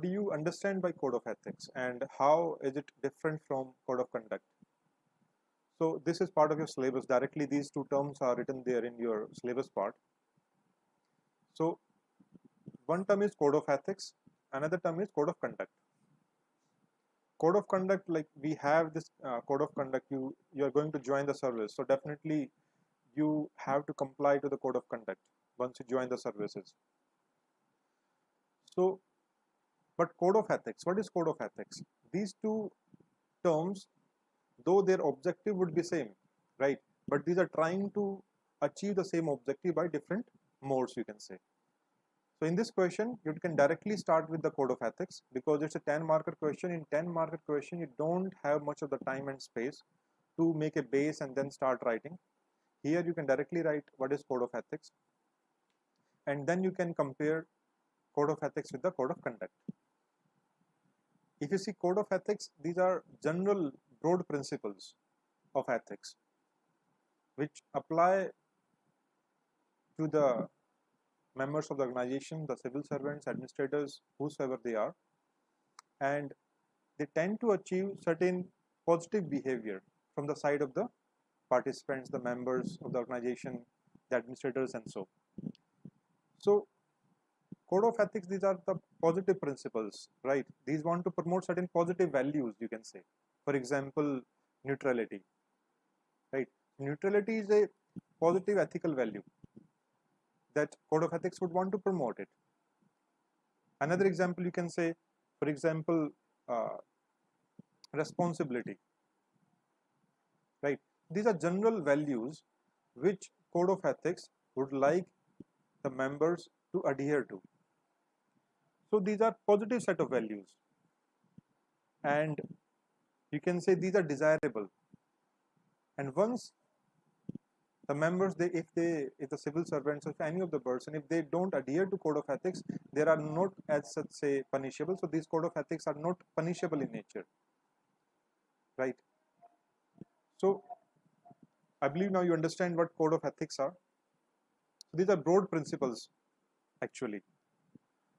do you understand by code of ethics and how is it different from code of conduct? So this is part of your syllabus. Directly these two terms are written there in your syllabus part. So one term is code of ethics, another term is code of conduct. Code of conduct, like we have this code of conduct, you are going to join the service, so definitely you have to comply to the code of conduct once you join the services. So but code of ethics, what is code of ethics? These two terms, though their objective would be same, right, but these are trying to achieve the same objective by different modes, you can say. So in this question, you can directly start with the code of ethics because it's a 10-marker question. In 10-marker question, you don't have much of the time and space to make a base and then start writing. Here you can directly write what is code of ethics, and then you can compare code of ethics with the code of conduct. If you see code of ethics, these are general broad principles of ethics which apply to the members of the organization, the civil servants, administrators, whosoever they are, and they tend to achieve certain positive behavior from the side of the participants, the members of the organization, the administrators, and so. So code of ethics, these are the positive principles, right? These want to promote certain positive values, you can say. For example, neutrality, right? Neutrality is a positive ethical value that code of ethics would want to promote it. Another example you can say, for example, responsibility, right? These are general values which code of ethics would like the members to adhere to. So these are positive set of values, and you can say these are desirable. And once the members, if the civil servants, if any of the person, if they don't adhere to code of ethics, they are not as such say punishable. So these code of ethics are not punishable in nature, right? So I believe now you understand what code of ethics are. So these are broad principles actually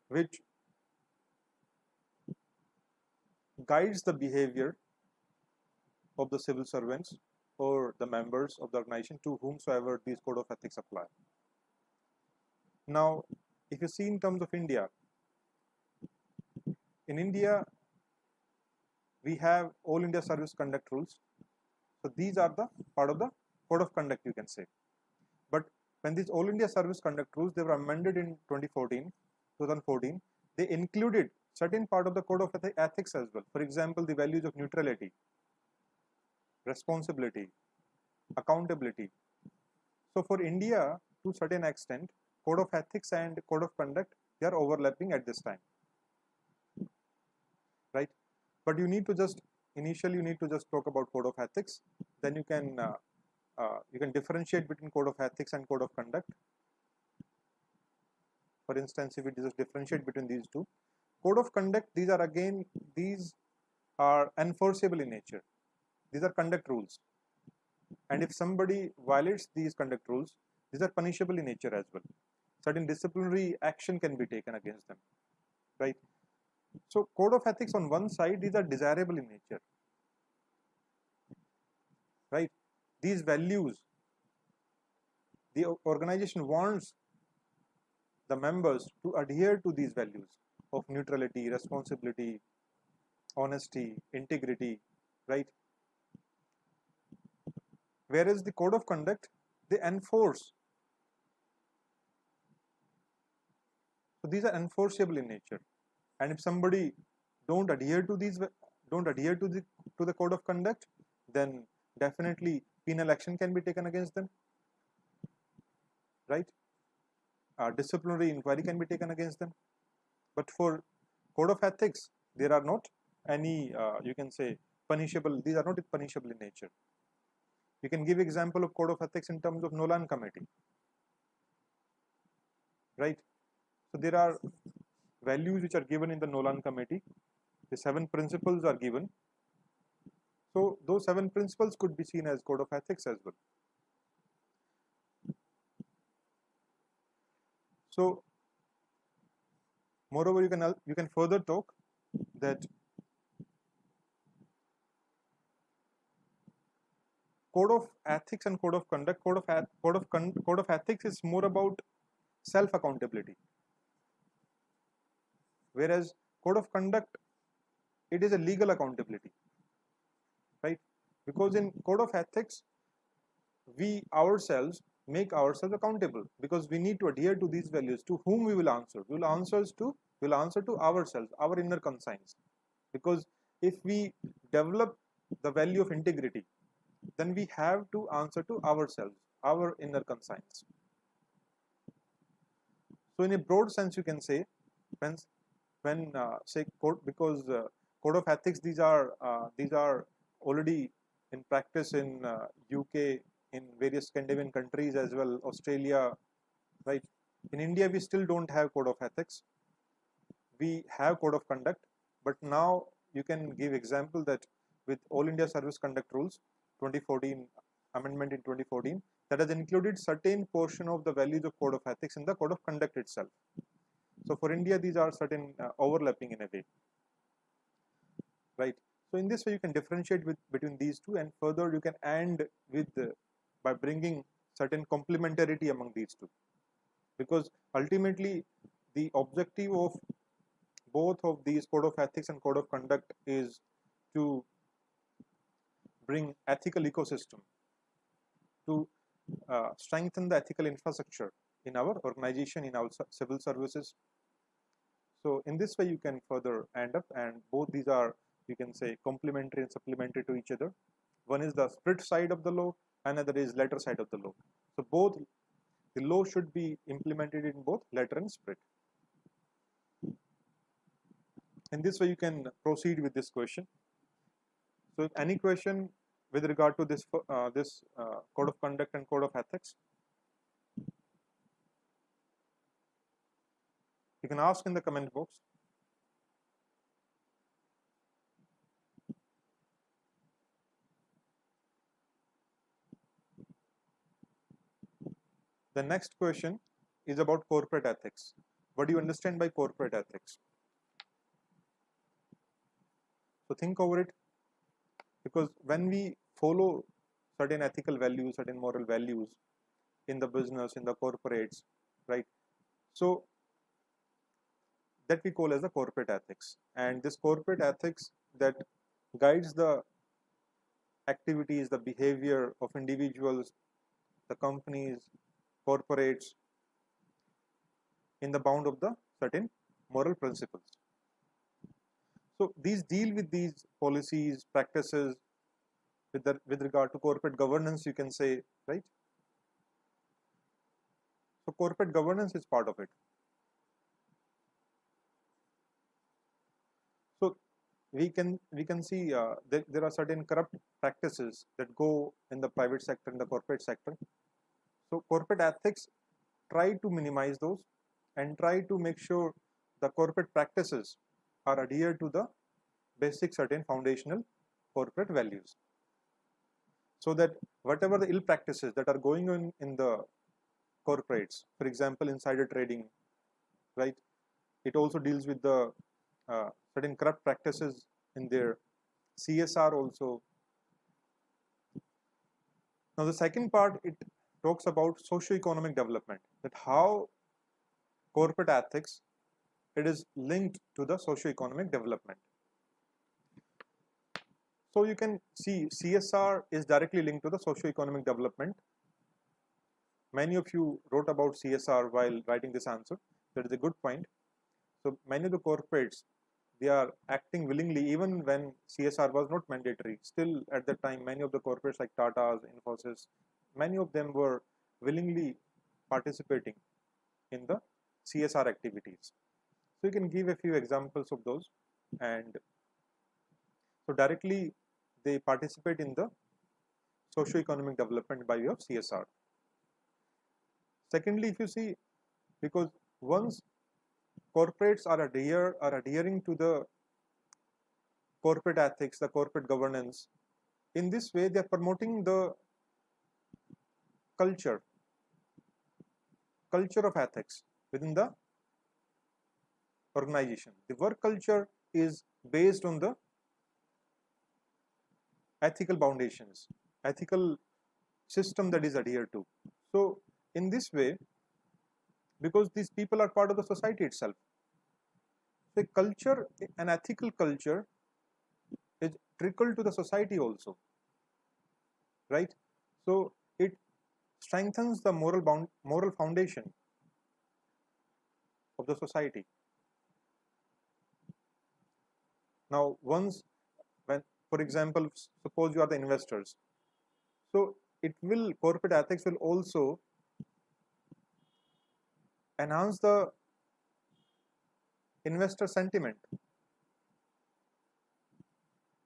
which guides the behavior of the civil servants or the members of the organization to whomsoever these code of ethics apply. Now, if you see in terms of India, in India, we have All India Service Conduct Rules. So these are the part of the code of conduct, you can say. But when these All India Service Conduct Rules, they were amended in 2014, they included certain part of the code of ethics as well. For example, the values of neutrality, responsibility, accountability. So for India, to certain extent, code of ethics and code of conduct, they are overlapping at this time, right? But you need to just initially you need to just talk about code of ethics. Then you can differentiate between code of ethics and code of conduct. For instance, if we just differentiate between these two, code of conduct, these are enforceable in nature. These are conduct rules, and if somebody violates these conduct rules, these are punishable in nature as well. Certain disciplinary action can be taken against them, right? So code of ethics on one side, these are desirable in nature, right? These values, the organization wants the members to adhere to these values of neutrality, responsibility, honesty, integrity, right? Whereas the code of conduct, they enforce. So these are enforceable in nature, and if somebody don't adhere to the code of conduct, then definitely penal action can be taken against them, right? Disciplinary inquiry can be taken against them. But for code of ethics, there are not any you can say punishable. These are not punishable in nature. You can give example of code of ethics in terms of Nolan Committee, right? So there are values which are given in the Nolan Committee. The 7 principles are given. So those 7 principles could be seen as code of ethics as well. So Moreover, you can further talk that code of ethics and code of conduct. Code of ethics is more about self accountability, whereas code of conduct, it is a legal accountability, right? Because in code of ethics, we ourselves make ourselves accountable because we need to adhere to these values. To whom we will answer? We will answer to ourselves, our inner conscience. Because if we develop the value of integrity, then we have to answer to ourselves, our inner conscience. So in a broad sense, you can say when say code, because code of ethics, these are already in practice in UK, in various Scandinavian countries as well, Australia, right? In India, we still don't have code of ethics. We have code of conduct, but now you can give example that with All India Service Conduct Rules 2014 amendment in 2014, that has included certain portion of the values of code of ethics in the code of conduct itself. So for India, these are certain overlapping in a way, right? So in this way, you can differentiate between these two, and further you can end with by bringing certain complementarity among these two, because ultimately the objective of both of these code of ethics and code of conduct is to bring ethical ecosystem, to strengthen the ethical infrastructure in our organization, in our civil services. So in this way, you can further end up, and both these are, you can say, complementary and supplementary to each other. One is the spirit side of the law, another is letter side of the law. So both the law should be implemented in both letter and spirit. In this way, you can proceed with this question. So if any question with regard to this code of conduct and code of ethics, you can ask in the comment box. The next question is about corporate ethics. What do you understand by corporate ethics? So think over it, because when we follow certain ethical values, certain moral values in the business, in the corporates, right? So that we call as the corporate ethics. And this corporate ethics that guides the activities, the behavior of individuals, the companies, corporates in the bound of the certain moral principles. So these deal with these policies, practices with regard to corporate governance, you can say, right? So corporate governance is part of it. So we can see there are certain corrupt practices that go in the private sector, in the corporate sector. So corporate ethics try to minimize those and try to make sure the corporate practices are adhered to the basic certain foundational corporate values, so that whatever the ill practices that are going on in the corporates, for example, insider trading, right? It also deals with the certain corrupt practices in their CSR also. Now the second part, it talks about socio-economic development, that how corporate ethics, it is linked to the socio-economic development. So you can see CSR is directly linked to the socio-economic development. Many of you wrote about CSR while writing this answer. That is a good point. So many of the corporates, they are acting willingly even when CSR was not mandatory. Still at that time, many of the corporates like Tata's, Infosys, many of them were willingly participating in the CSR activities. So you can give a few examples of those, and so directly they participate in the socio-economic development by way of CSR. Secondly, if you see, because once corporates are adhering to the corporate ethics, the corporate governance, in this way they are promoting the culture of ethics within the organization. The work culture is based on the ethical foundations, ethical system that is adhered to. So in this way, because these people are part of the society itself, so culture, an ethical culture is trickled to the society also, right? So it strengthens the moral foundation of the society. Now, once when, for example, suppose you are the investors, so corporate ethics will also enhance the investor sentiment,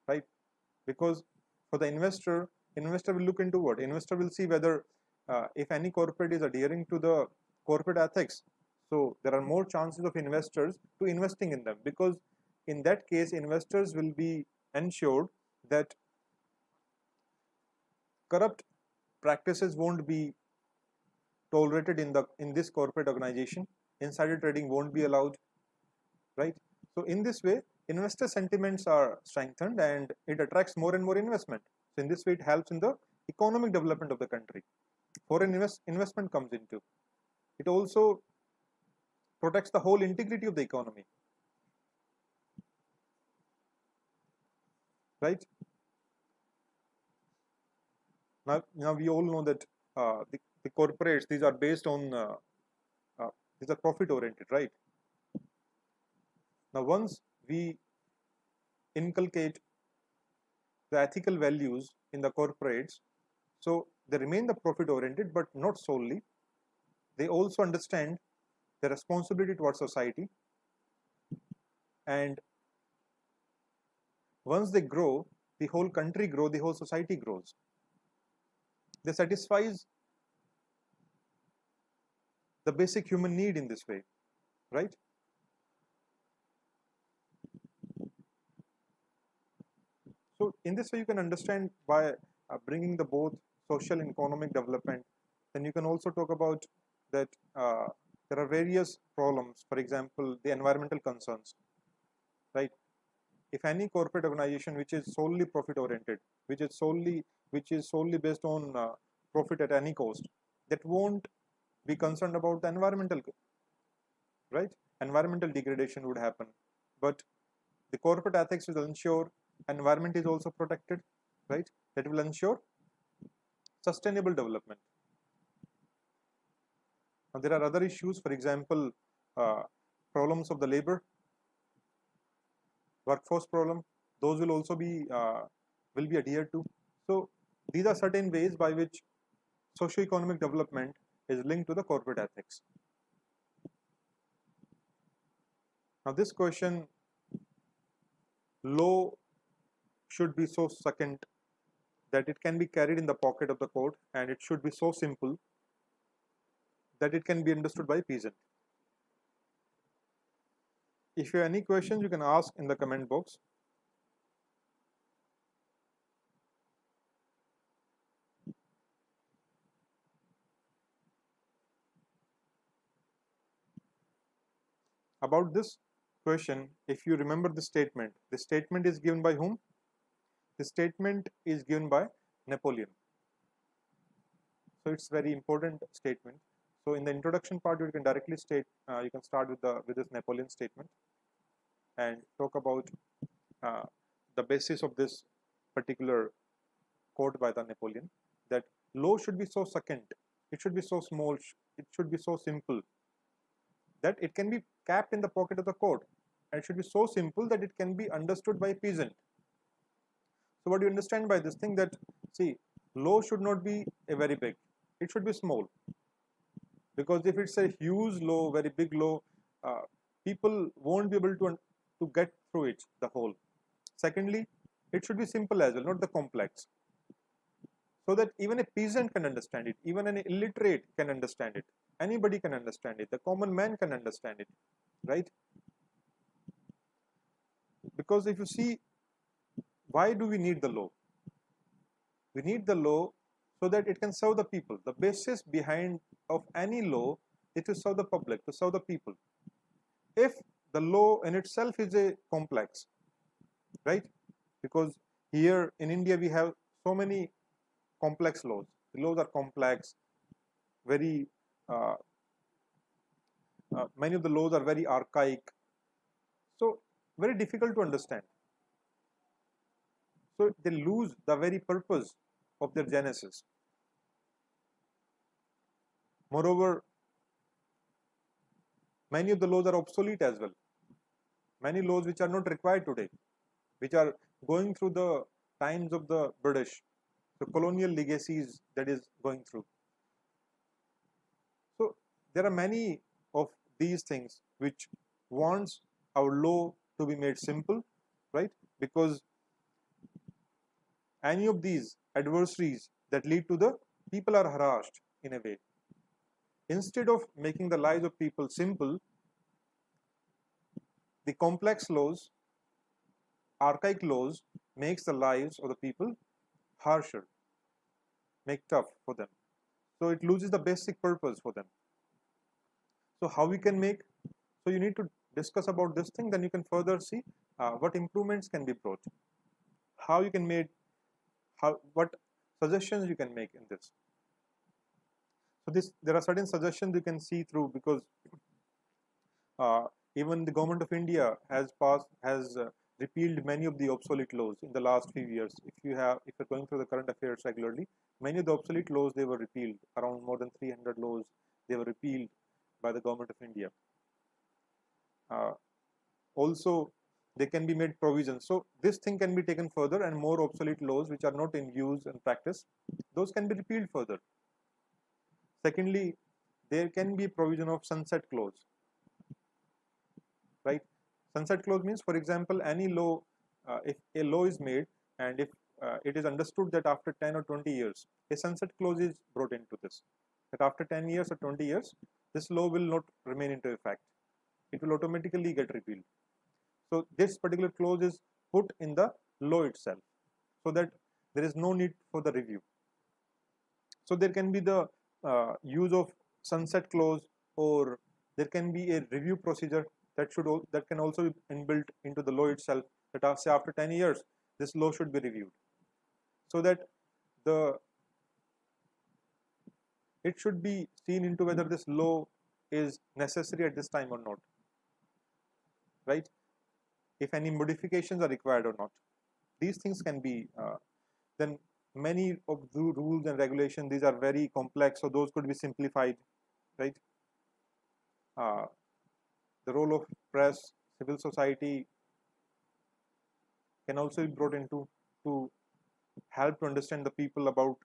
right? Because for the investor will look into what? Investor will see whether if any corporate is adhering to the corporate ethics, so there are more chances of investors to investing in them, because in that case investors will be ensured that corrupt practices won't be tolerated in this corporate organization. Insider trading won't be allowed, right? So in this way, investor sentiments are strengthened and it attracts more and more investment. So in this way, it helps in the economic development of the country. Foreign investment comes into. It also protects the whole integrity of the economy, right? Now we all know that the corporates, these are based on these are profit oriented, right? Now once we inculcate the ethical values in the corporates, so they remain the profit oriented, but not solely. They also understand the responsibility towards society, and once they grow, the whole country grows, the whole society grows. They satisfies the basic human need in this way, right? So in this way, you can understand by bringing the both social and economic development. Then you can also talk about that there are various problems. For example, the environmental concerns, right? If any corporate organization which is solely profit oriented, which is solely based on profit at any cost, that won't be concerned about the environmental, right? Environmental degradation would happen, but the corporate ethics will ensure environment is also protected, right? That will ensure sustainable development. Now there are other issues, for example, uh, problems of the labor, workforce problem. Those will also be will be adhered to. So these are certain ways by which socio-economic development is linked to the corporate ethics. Now this question, law should be so succinct that it can be carried in the pocket of the court, and it should be so simple that it can be understood by a peasant. If you have any questions, you can ask in the comment box. About this question, if you remember the statement is given by whom? The statement is given by Napoleon. So it's very important statement. So in the introduction part, you can directly state, you can start with this Napoleon statement and talk about uh, the basis of this particular quote by the Napoleon, that law should be so succinct, it should be so small, it should be so simple that it can be kept in the pocket of the court, and it should be so simple that it can be understood by a peasant. So what do you understand by this thing? That, see, law should not be a very big, it should be small, because if it's a huge law, very big law, people won't be able to get through it the whole. Secondly, it should be simple as well, not the complex, so that even a peasant can understand it, even an illiterate can understand it, anybody can understand it, the common man can understand it, right? Because if you see, why do we need the law? We need the law so that it can serve the people. The basis behind of any law is to serve the public, to serve the people. If the law in itself is a complex, right? Because here in India we have so many complex laws. The laws are complex, very many of the laws are very archaic, so very difficult to understand. So they lose the very purpose of their genesis. Moreover, many of the laws are obsolete as well. Many laws which are not required today, which are going through the times of the British, the colonial legacies that is going through. So there are many of these things which wants our law to be made simple, right? Because any of these adversaries that lead to the people are harassed in a way. Instead of making the lives of people simple, the complex laws, archaic laws, makes the lives of the people harsher, make tough for them. So it loses the basic purpose for them. So how we can make? So you need to discuss about this thing, then you can further see what improvements can be brought, how you can make, what suggestions you can make in this. So there are certain suggestions you can see through, because even the government of India has repealed many of the obsolete laws in the last few years. If you're going through the current affairs regularly, many of the obsolete laws, they were repealed. Around more than 300 laws, they were repealed by the government of India. Also, they can be made provisions. So this thing can be taken further, and more obsolete laws which are not in use and practice, those can be repealed further. Secondly, there can be provision of sunset clause, right? Sunset clause means, for example, any law, if a law is made and if it is understood that after 10 or 20 years, a sunset clause is brought into this, that after 10 years or 20 years, this law will not remain into effect. It will automatically get repealed. So this particular clause is put in the law itself, so that there is no need for the review. So there can be the use of sunset clause, or there can be a review procedure that can also be inbuilt into the law itself, that say after 10 years this law should be reviewed, so that it should be seen into whether this law is necessary at this time or not, right? If any modifications are required or not. These things can be then many of the rules and regulations, these are very complex, so those could be simplified, right? The role of press, civil society can also be brought into to help to understand the people about,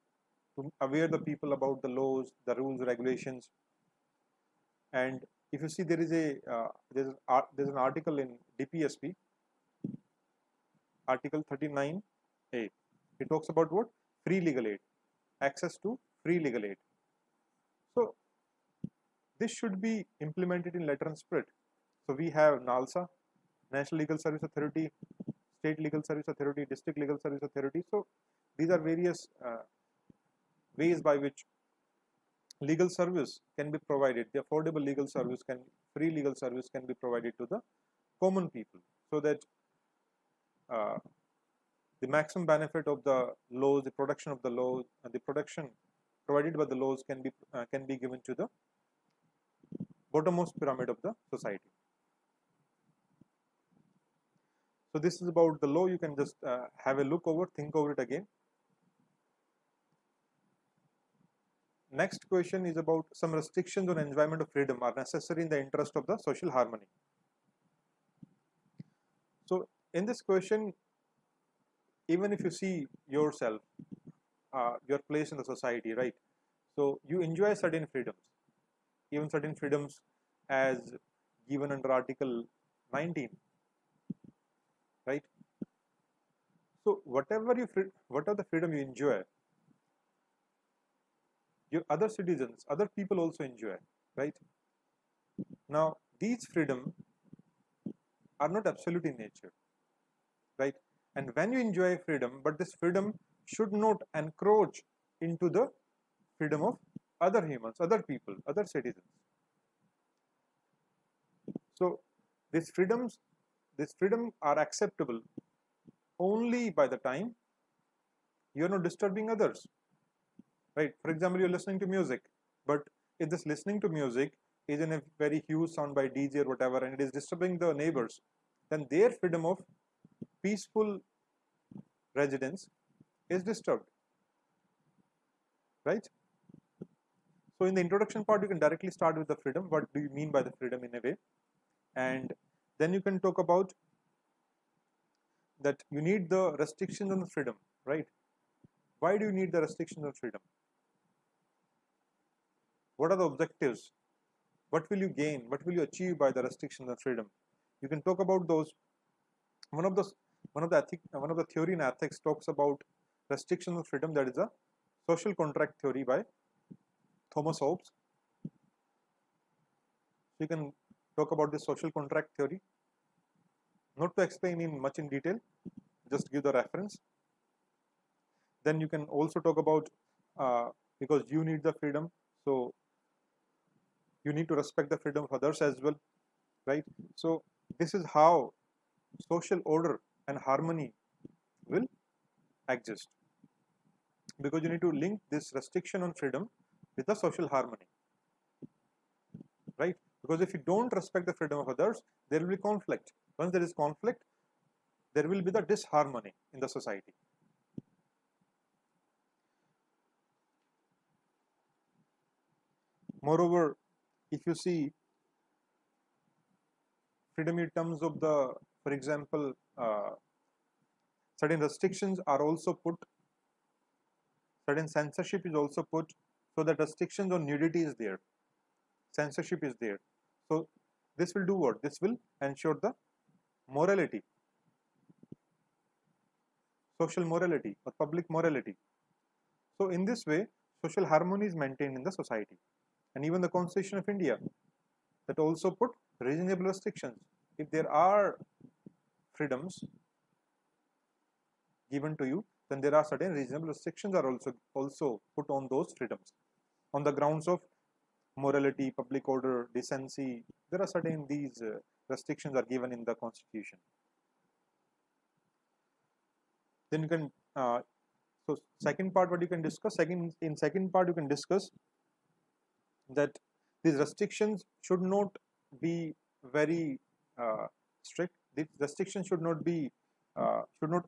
to aware the people about the laws, the rules, regulations. And if you see, there is there's an article in DPSP, Article 39A. It talks about what? Free legal aid, access to free legal aid. So this should be implemented in letter and spirit. So we have NALSA, National Legal Service Authority, State Legal Service Authority, District Legal Service Authority. So these are various ways by which legal service can be provided. The affordable legal service free legal service can be provided to the common people, so that the maximum benefit of the laws, the production of the laws, and the protection provided by the laws can be given to the bottommost pyramid of the society. So this is about the law. You can just have a look over, think over it again. Next question is about some restrictions on enjoyment of freedom are necessary in the interest of the social harmony. So in this question, even if you see yourself, your place in the society, right? So you enjoy certain freedoms, even certain freedoms as given under Article 19, right? So whatever the freedom you enjoy, your other citizens, other people also enjoy, right? Now these freedom are not absolute in nature, right? And when you enjoy freedom, but this freedom should not encroach into the freedom of other humans, other people, other citizens. So These freedom are acceptable only by the time you are not disturbing others, right? For example, you're listening to music, but if this listening to music is in a very huge sound by DJ or whatever, and it is disturbing the neighbors, then their freedom of peaceful residence is disturbed, right? So in the introduction part, you can directly start with the freedom. What do you mean by the freedom in a way? And then you can talk about that you need the restrictions on the freedom, right? Why do you need the restrictions on freedom? What are the objectives? What will you gain? What will you achieve by the restrictions on freedom? You can talk about those. One of the theory in ethics talks about restrictions of freedom. That is a social contract theory by Thomas Hobbes. So you can talk about the social contract theory. Not to explain in much in detail, just give the reference. Then you can also talk about because you need the freedom, so you need to respect the freedom of others as well, right? So this is how social order and harmony will exist, because you need to link this restriction on freedom with the social harmony, right? Because if you don't respect the freedom of others, there will be conflict. Once there is conflict, there will be the disharmony in the society. Moreover, if you see freedom in terms of the, for example, certain restrictions are also put, certain censorship is also put, so that restrictions on nudity is there, censorship is there. So this will do what? This will ensure the morality, social morality or public morality. So in this way, social harmony is maintained in the society. And even the Constitution of India, that also put reasonable restrictions. If there are freedoms given to you, then there are certain reasonable restrictions are also put on those freedoms on the grounds of morality, public order, decency. There are certain these restrictions are given in the Constitution. Then you can so second part, what you can discuss, second part you can discuss that these restrictions should not be very strict. These restrictions should not be should not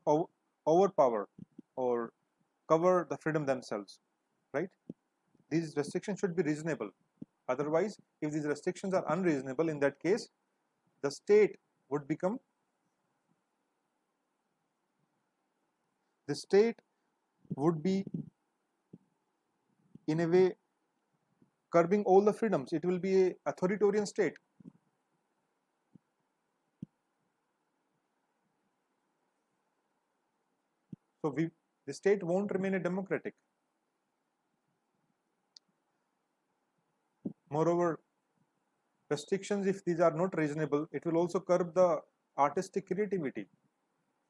overpower or cover the freedom themselves, right? These restrictions should be reasonable. Otherwise, if these restrictions are unreasonable, in that case, the state would become, the state would be in a way curbing all the freedoms. It will be an authoritarian state. So the state won't remain a democratic. Moreover, restrictions, if these are not reasonable, it will also curb the artistic creativity.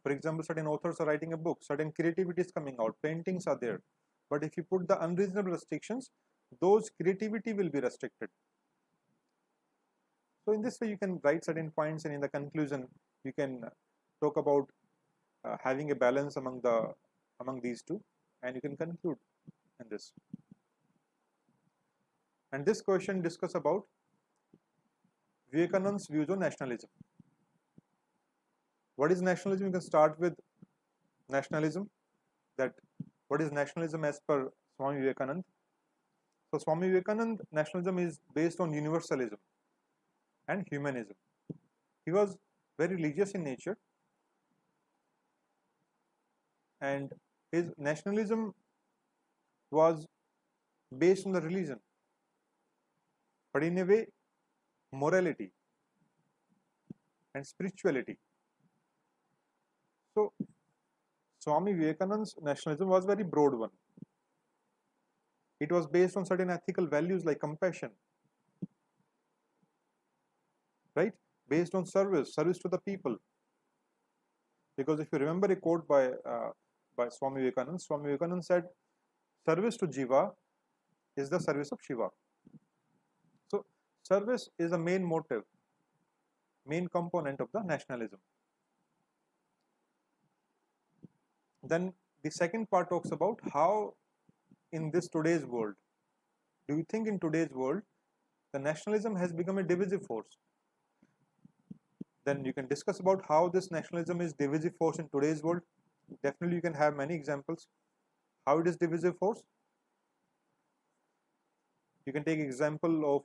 For example, certain authors are writing a book, certain creativity is coming out, paintings are there. But if you put the unreasonable restrictions, those creativity will be restricted. So in this way, you can write certain points, and in the conclusion, you can talk about having a balance among these two, and you can conclude in this. And this question discuss about Vivekananda's views on nationalism. What is nationalism? You can start with nationalism. That what is nationalism as per Swami Vivekananda? So Swami Vivekananda, nationalism is based on universalism and humanism. He was very religious in nature, and his nationalism was based on the religion, but in a way, morality and spirituality. So Swami Vivekananda's nationalism was very broad one. It was based on certain ethical values like compassion, right? Based on service to the people. Because if you remember a quote by Swami Vivekananda said, "Service to Jiva is the service of Shiva." So service is the main motive. main component of the nationalism. Then the second part talks about how in this today's world, do you think in today's world the nationalism has become a divisive force? Then you can discuss about how this nationalism is divisive force in today's world. Definitely you can have many examples how it is divisive force. You can take example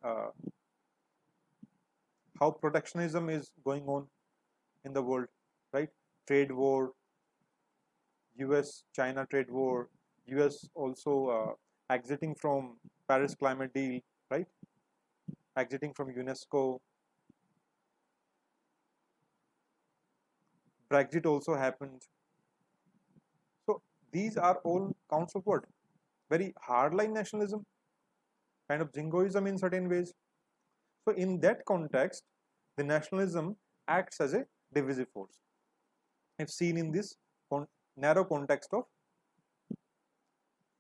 of how protectionism is going on in the world, right? Trade war, US-China trade war, US also exiting from Paris climate deal, right? Exiting from UNESCO. Brexit also happened. So these are all counts of what? Very hardline nationalism, kind of jingoism in certain ways. So in that context, the nationalism acts as a divisive force if seen in this narrow context of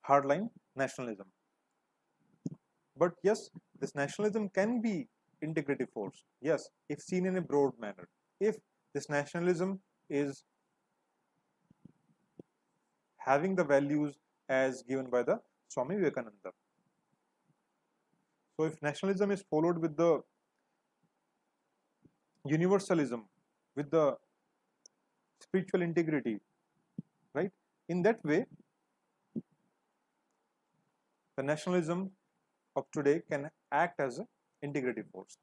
hardline nationalism. But yes, this nationalism can be integrative force, yes, if seen in a broad manner. If this nationalism is having the values as given by the Swami Vivekananda. So if nationalism is followed with the universalism, with the spiritual integrity, right? In that way, the nationalism of today can act as an integrative force,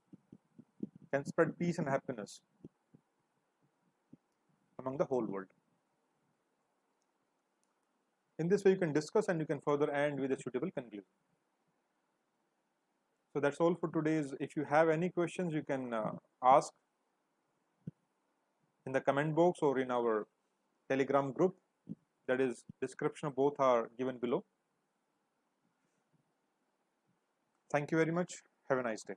can spread peace and happiness among the whole world. In this way, you can discuss and you can further end with a suitable conclusion. So that's all for today's. If you have any questions, you can ask in the comment box or in our Telegram group. That is, description of both are given below. Thank you very much. Have a nice day.